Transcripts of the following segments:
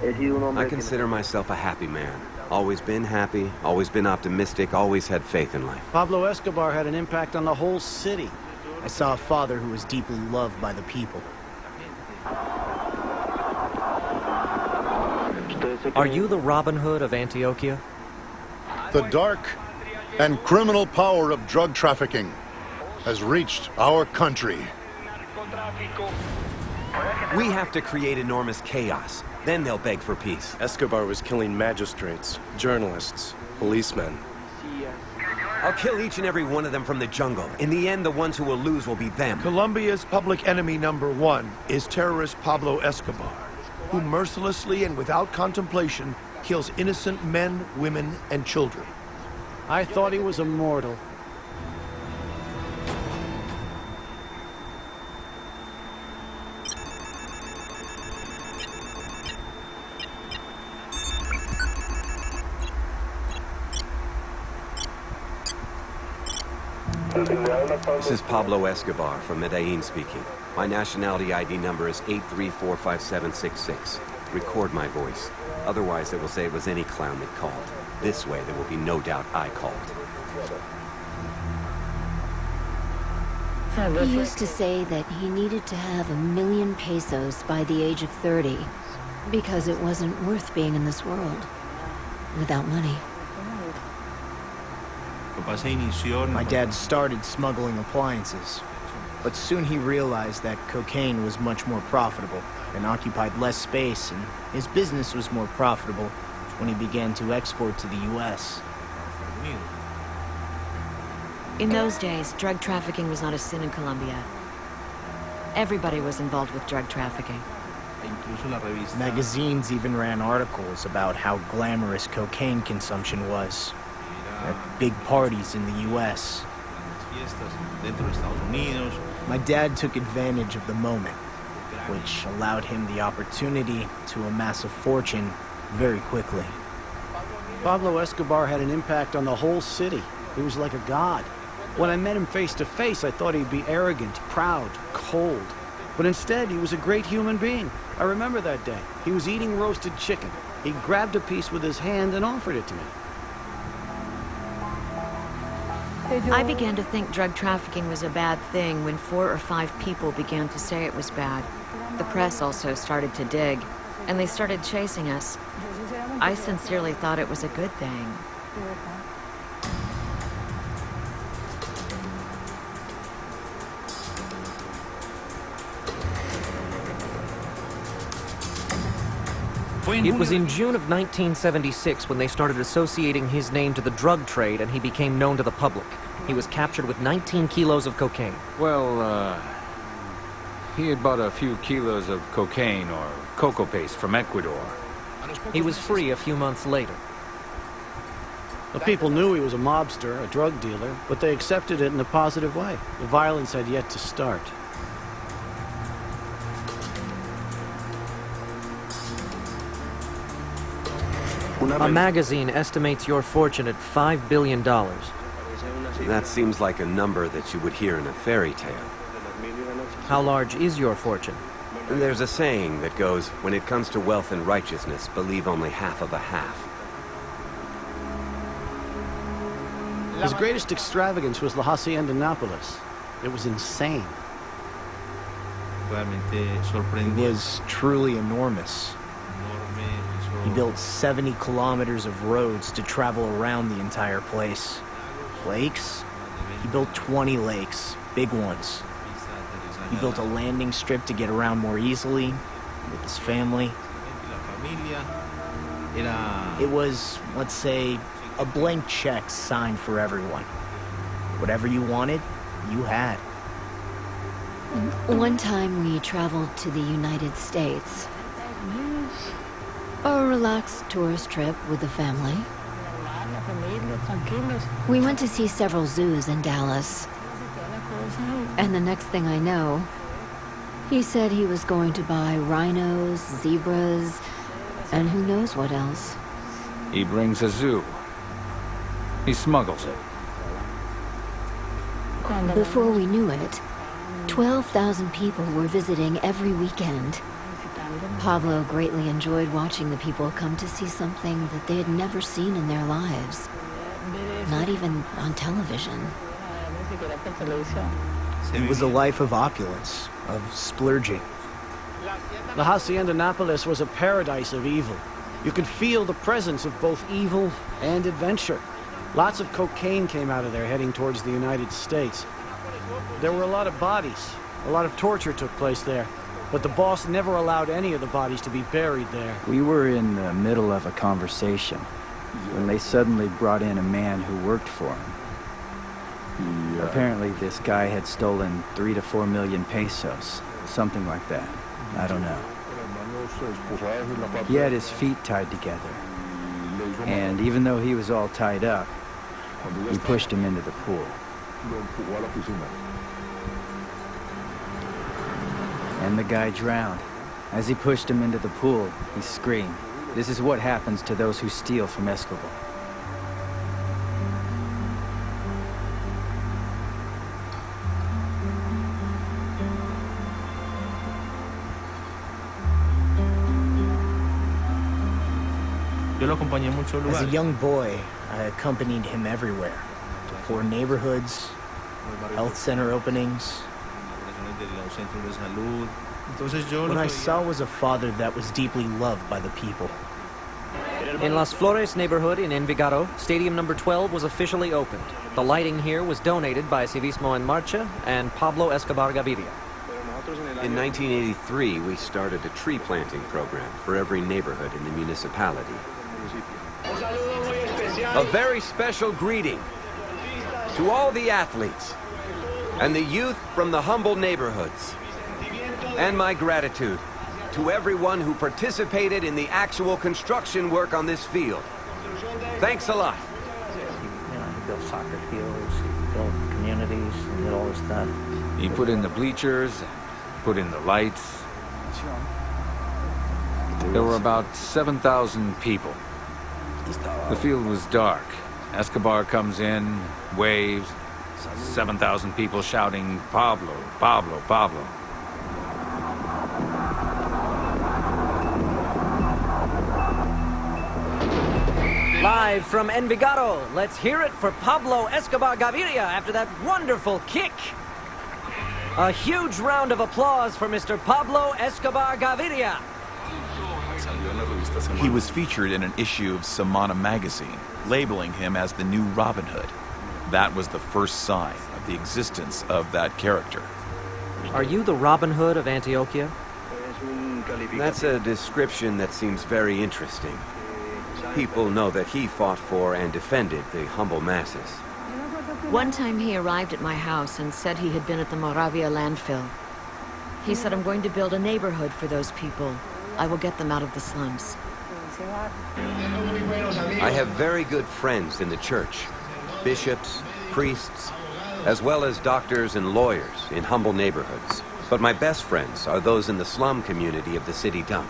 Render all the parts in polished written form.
I consider myself a happy man. Always been happy, always been optimistic, always had faith in life. Pablo Escobar had an impact on the whole city. I saw a father who was deeply loved by the people. Are you the Robin Hood of Antioquia? The dark and criminal power of drug trafficking has reached our country. We have to create enormous chaos. Then they'll beg for peace. Escobar was killing magistrates, journalists, policemen. I'll kill each and every one of them from the jungle. In the end, the ones who will lose will be them. Colombia's public enemy #1 is terrorist Pablo Escobar, who mercilessly and without contemplation kills innocent men, women, and children. I thought he was immortal. This is Pablo Escobar from Medellin speaking. My nationality ID number is 8345766. Record my voice. Otherwise, they will say it was any clown that called. This way, there will be no doubt I called. He used to say that he needed to have 1,000,000 pesos by the age of 30 because it wasn't worth being in this world without money. My dad started smuggling appliances, but soon he realized that cocaine was much more profitable and occupied less space, and his business was more profitable when he began to export to the US. In those days, drug trafficking was not a sin in Colombia. Everybody was involved with drug trafficking. Magazines even ran articles about how glamorous cocaine consumption was at big parties in the US. My dad took advantage of the moment, which allowed him the opportunity to amass a fortune very quickly. Pablo Escobar had an impact on the whole city. He was like a god. When I met him face to face, I thought he'd be arrogant, proud, cold. But instead, he was a great human being. I remember that day. He was eating roasted chicken. He grabbed a piece with his hand and offered it to me. I began to think drug trafficking was a bad thing when 4 or 5 people began to say it was bad. The press also started to dig, and they started chasing us. I sincerely thought it was a good thing. It was in June of 1976 when they started associating his name to the drug trade and he became known to the public. He was captured with 19 kilos of cocaine. Well, he had bought a few kilos of cocaine or cocoa paste from Ecuador. He was free a few months later. The people knew he was a mobster, a drug dealer, but they accepted it in a positive way. The violence had yet to start. A magazine estimates your fortune at $5 billion. That seems like a number that you would hear in a fairy tale. How large is your fortune? There's a saying that goes, when it comes to wealth and righteousness, believe only half of a half. His greatest extravagance was La Hacienda Nápoles. It was insane. It was truly enormous. He built 70 kilometers of roads to travel around the entire place. Lakes? He built 20 lakes, big ones. He built a landing strip to get around more easily with his family. It was, let's say, a blank check signed for everyone. Whatever you wanted, you had. One time we traveled to the United States. A relaxed tourist trip with the family. We went to see several zoos in Dallas. And the next thing I know, he said he was going to buy rhinos, zebras, and who knows what else. He brings a zoo. He smuggles it. Before we knew it, 12,000 people were visiting every weekend. Pablo greatly enjoyed watching the people come to see something that they had never seen in their lives. Not even on television. It was a life of opulence, of splurging. La Hacienda Nápoles was a paradise of evil. You could feel the presence of both evil and adventure. Lots of cocaine came out of there heading towards the United States. There were a lot of bodies. A lot of torture took place there. But the boss never allowed any of the bodies to be buried there. We were in the middle of a conversation when they suddenly brought in a man who worked for him. Apparently this guy had stolen 3 to 4 million pesos, something like that. I don't know. He had his feet tied together, and even though he was all tied up, he pushed him into the pool. And the guy drowned. As he pushed him into the pool, he screamed. This is what happens to those who steal from Escobar. As a young boy, I accompanied him everywhere. To poor neighborhoods, health center openings. What I saw was a father that was deeply loved by the people. In Las Flores neighborhood in Envigado, Stadium number 12 was officially opened. The lighting here was donated by Civismo en Marcha and Pablo Escobar Gaviria. In 1983, we started a tree planting program for every neighborhood in the municipality. A very special greeting to all the athletes and the youth from the humble neighborhoods. And my gratitude to everyone who participated in the actual construction work on this field. Thanks a lot. You know, he built soccer fields, he built communities, and did all this stuff. He put in the bleachers, put in the lights. There were about 7,000 people. The field was dark. Escobar comes in, waves, 7,000 people shouting, "Pablo, Pablo, Pablo." Live from Envigado, let's hear it for Pablo Escobar Gaviria after that wonderful kick. A huge round of applause for Mr. Pablo Escobar Gaviria. He was featured in an issue of Semana magazine, labeling him as the new Robin Hood. That was the first sign of the existence of that character. Are you the Robin Hood of Antioquia? That's a description that seems very interesting. People know that he fought for and defended the humble masses. One time he arrived at my house and said he had been at the Moravia landfill. He said, "I'm going to build a neighborhood for those people. I will get them out of the slums." I have very good friends in the church, bishops, priests, as well as doctors and lawyers in humble neighborhoods. But my best friends are those in the slum community of the city dump.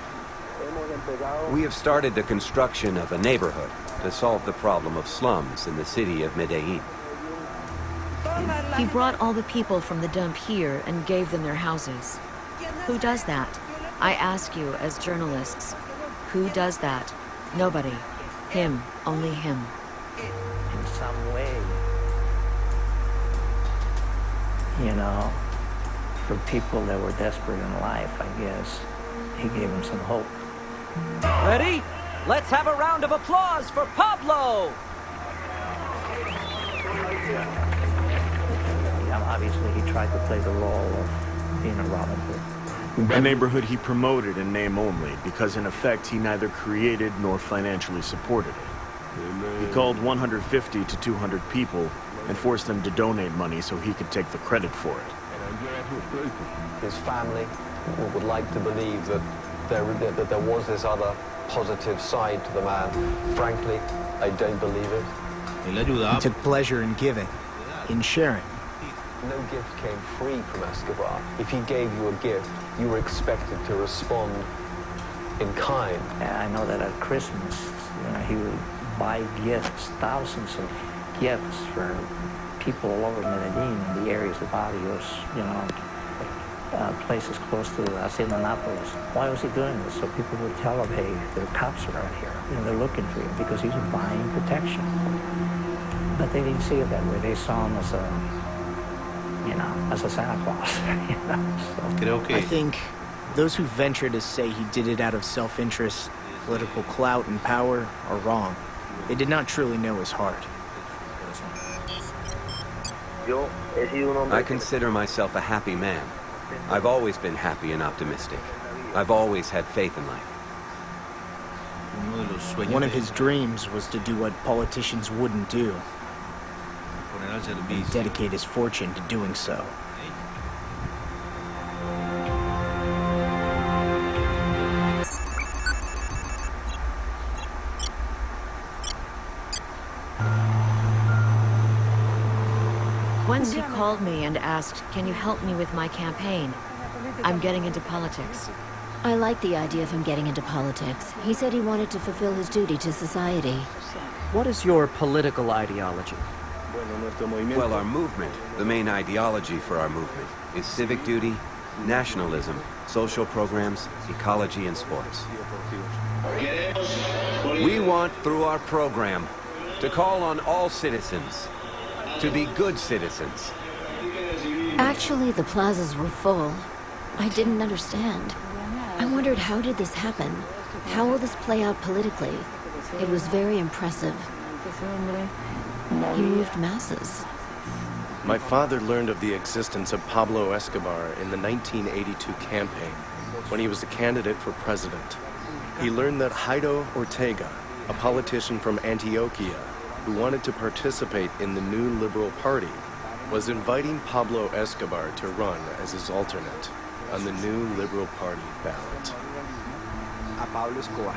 We have started the construction of a neighborhood to solve the problem of slums in the city of Medellin. He brought all the people from the dump here and gave them their houses. Who does that? I ask you as journalists, who does that? Nobody. Him. Only him. In some way, you know, for people that were desperate in life, I guess, he gave them some hope. Ready? Let's have a round of applause for Pablo! Obviously, he tried to play the role of being a Robin Hood. A neighborhood he promoted in name only, because in effect he neither created nor financially supported it. He called 150 to 200 people and forced them to donate money so he could take the credit for it. His family would like to believe that there was this other positive side to the man. Frankly, I don't believe it. He took pleasure in giving, in sharing. No gift came free from Escobar. If he gave you a gift, you were expected to respond in kind. I know that at Christmas, you know, he would buy gifts, thousands of gifts for people all over Medellin and the areas of Barrios, you know, places close to Hacienda Annapolis. Why was he doing this? So people would tell him, hey, there are cops around here. You know, they're looking for you because he was buying protection. But they didn't see it that way. They saw him as a, you know, as a Santa Claus. You know? So. I think those who venture to say he did it out of self-interest, political clout, and power are wrong. They did not truly know his heart. I consider myself a happy man. I've always been happy and optimistic. I've always had faith in life. One of his dreams was to do what politicians wouldn't do, and dedicate his fortune to doing so. Once he called me and asked, can you help me with my campaign? I'm getting into politics. I like the idea of him getting into politics. He said he wanted to fulfill his duty to society. What is your political ideology? Well, our movement, the main ideology for our movement, is civic duty, nationalism, social programs, ecology, and sports. We want, through our program, to call on all citizens to be good citizens. Actually, the plazas were full. I didn't understand. I wondered, how did this happen? How will this play out politically? It was very impressive. He moved masses. My father learned of the existence of Pablo Escobar in the 1982 campaign, when he was a candidate for president. He learned that Jairo Ortega, a politician from Antioquia, who wanted to participate in the new Liberal Party, was inviting Pablo Escobar to run as his alternate on the new Liberal Party ballot. Pablo Escobar.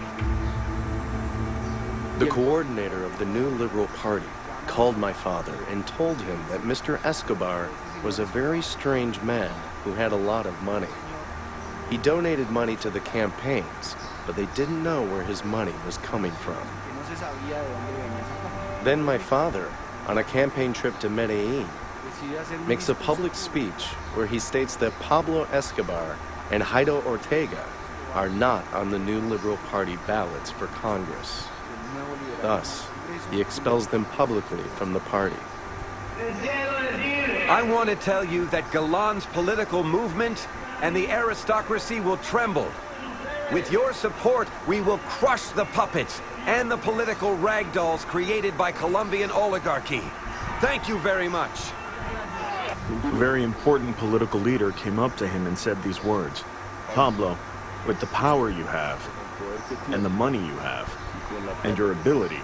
The coordinator of the new Liberal Party called my father and told him that Mr. Escobar was a very strange man who had a lot of money. He donated money to the campaigns, but they didn't know where his money was coming from. Then my father, on a campaign trip to Medellin, makes a public speech where he states that Pablo Escobar and Jairo Ortega are not on the new Liberal Party ballots for Congress. Thus, he expels them publicly from the party. I want to tell you that Galan's political movement and the aristocracy will tremble. With your support, we will crush the puppets and the political ragdolls created by Colombian oligarchy. Thank you very much. A very important political leader came up to him and said these words: Pablo, with the power you have, and the money you have, and your ability,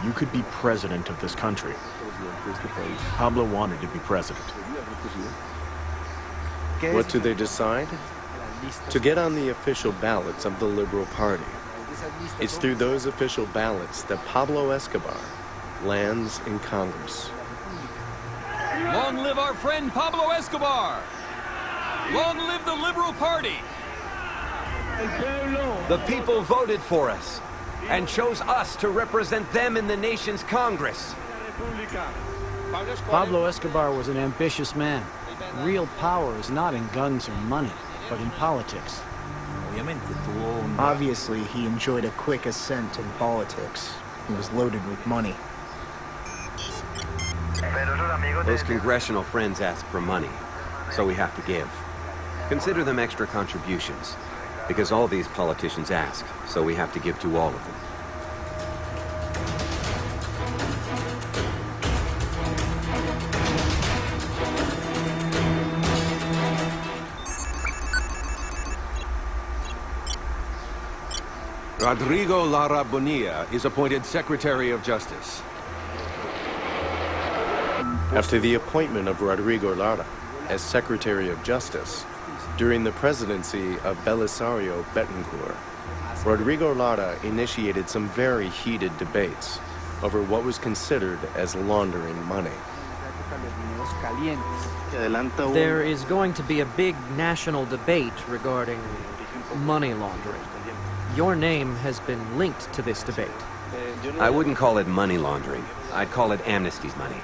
you could be president of this country. Pablo wanted to be president. What do they decide? To get on the official ballots of the Liberal Party. It's through those official ballots that Pablo Escobar lands in Congress. Long live our friend Pablo Escobar! Long live the Liberal Party! The people voted for us and chose us to represent them in the nation's Congress. Pablo Escobar was an ambitious man. Real power is not in guns or money, but in politics. Obviously, he enjoyed a quick ascent in politics. He was loaded with money. Those congressional friends ask for money, so we have to give. Consider them extra contributions, because all these politicians ask, so we have to give to all of them. Rodrigo Lara Bonilla is appointed Secretary of Justice. After the appointment of Rodrigo Lara as Secretary of Justice, during the presidency of Belisario Betancourt, Rodrigo Lara initiated some very heated debates over what was considered as laundering money. There is going to be a big national debate regarding money laundering. Your name has been linked to this debate. I wouldn't call it money laundering. I'd call it amnesty money.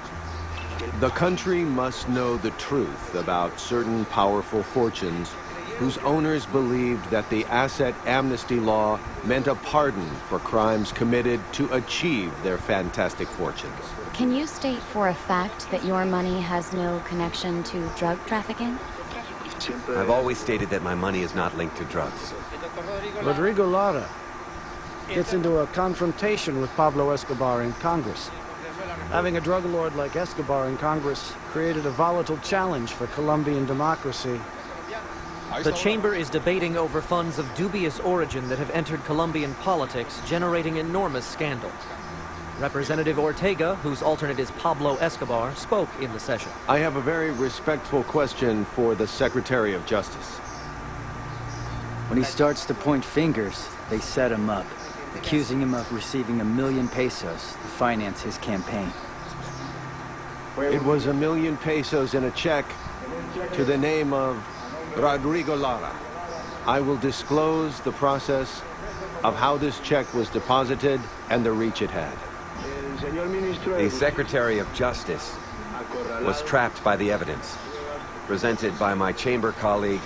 The country must know the truth about certain powerful fortunes whose owners believed that the asset amnesty law meant a pardon for crimes committed to achieve their fantastic fortunes. Can you state for a fact that your money has no connection to drug trafficking? I've always stated that my money is not linked to drugs. Rodrigo Lara gets into a confrontation with Pablo Escobar in Congress. Having a drug lord like Escobar in Congress created a volatile challenge for Colombian democracy. The chamber is debating over funds of dubious origin that have entered Colombian politics, generating enormous scandal. Representative Ortega, whose alternate is Pablo Escobar, spoke in the session. I have a very respectful question for the Secretary of Justice. When he starts to point fingers, they set him up, accusing him of receiving 1 million pesos to finance his campaign. It was 1 million pesos in a check to the name of Rodrigo Lara. I will disclose the process of how this check was deposited and the reach it had. The Secretary of Justice was trapped by the evidence presented by my chamber colleague,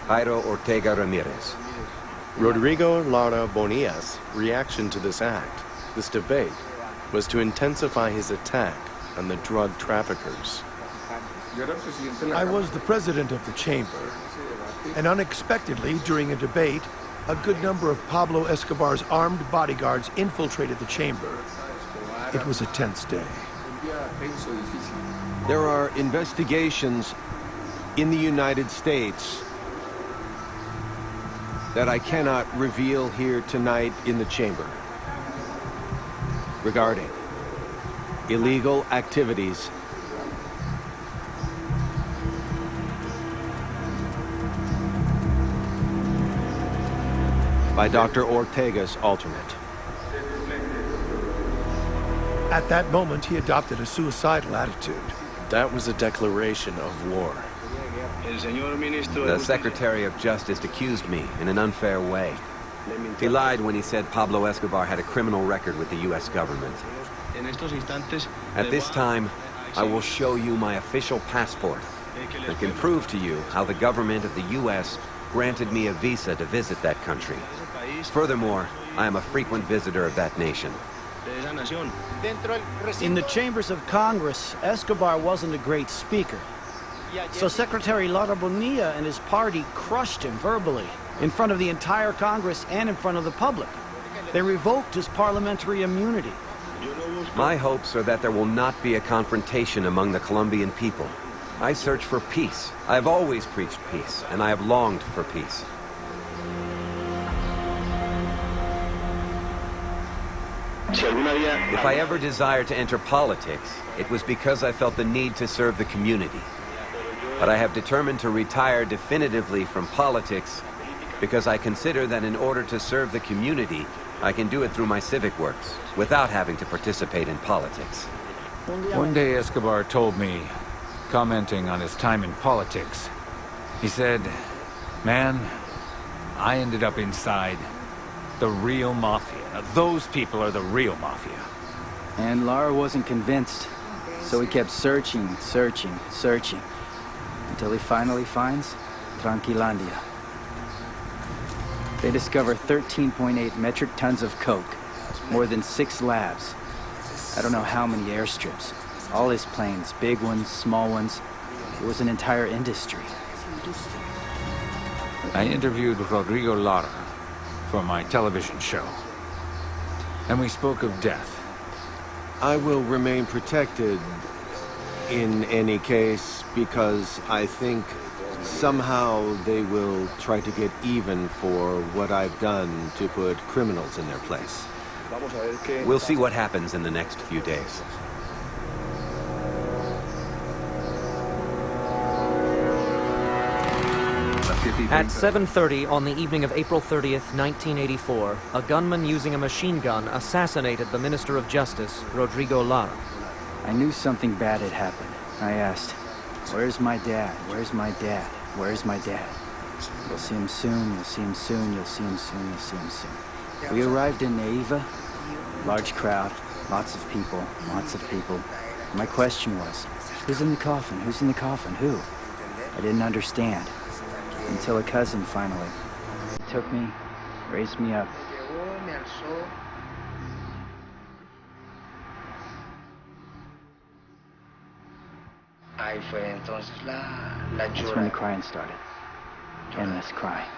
Jairo Ortega Ramirez. Rodrigo Lara Bonilla's reaction to this act, this debate, was to intensify his attack on the drug traffickers. I was the president of the chamber, and unexpectedly, during a debate, a good number of Pablo Escobar's armed bodyguards infiltrated the chamber. It was a tense day. There are investigations in the United States that I cannot reveal here tonight in the chamber regarding illegal activities by Dr. Ortega's alternate. At that moment, he adopted a suicidal attitude. That was a declaration of war. The Secretary of Justice accused me in an unfair way. He lied when he said Pablo Escobar had a criminal record with the U.S. government. At this time, I will show you my official passport and can prove to you how the government of the U.S. granted me a visa to visit that country. Furthermore, I am a frequent visitor of that nation. In the chambers of Congress, Escobar wasn't a great speaker. So Secretary Lara Bonilla and his party crushed him verbally in front of the entire Congress and in front of the public. They revoked his parliamentary immunity. My hopes are that there will not be a confrontation among the Colombian people. I search for peace. I have always preached peace, and I have longed for peace. If I ever desired to enter politics, it was because I felt the need to serve the community. But I have determined to retire definitively from politics because I consider that in order to serve the community, I can do it through my civic works, without having to participate in politics. One day Escobar told me, commenting on his time in politics, he said, "Man, I ended up inside the real mafia. Now, those people are the real mafia." And Lara wasn't convinced, so he kept searching, until he finally finds Tranquilandia. They discover 13.8 metric tons of coke, more than 6 labs. I don't know how many airstrips. All his planes, big ones, small ones. It was an entire industry. I interviewed Rodrigo Lara for my television show, and we spoke of death. I will remain protected in any case because I think somehow they will try to get even for what I've done to put criminals in their place. We'll see what happens in the next few days. At 7:30 on the evening of April 30th, 1984, a gunman using a machine gun assassinated the Minister of Justice, Rodrigo Lara. I knew something bad had happened. I asked, "Where's my dad? Where's my dad? Where's my dad?" "You'll see him soon, you'll see him soon, you'll see him soon, you'll see him soon." We arrived in Neiva. Large crowd, lots of people, lots of people. My question was, who's in the coffin? Who's in the coffin? Who? I didn't understand. Until a cousin finally took me, raised me up. That's when the crying started. Endless crying.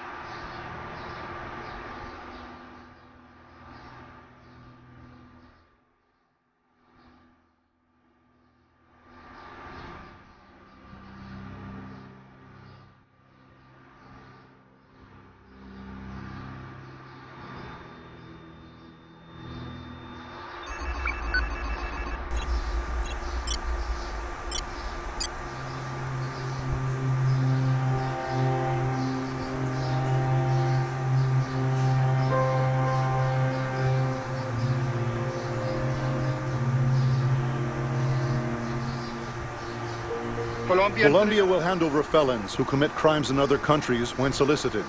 Colombia will hand over felons who commit crimes in other countries when solicited,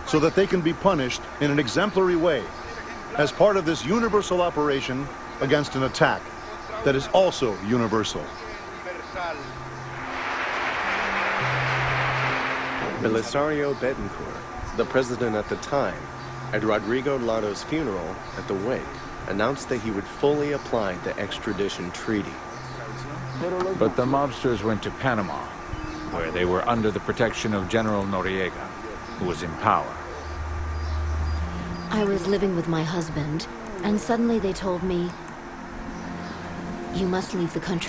so that they can be punished in an exemplary way as part of this universal operation against an attack that is also universal. Belisario Betancourt, the president at the time, at Rodrigo Lato's funeral at the wake, announced that he would fully apply the extradition treaty. But the mobsters went to Panama, where they were under the protection of General Noriega, who was in power. I was living with my husband, and suddenly they told me, "You must leave the country."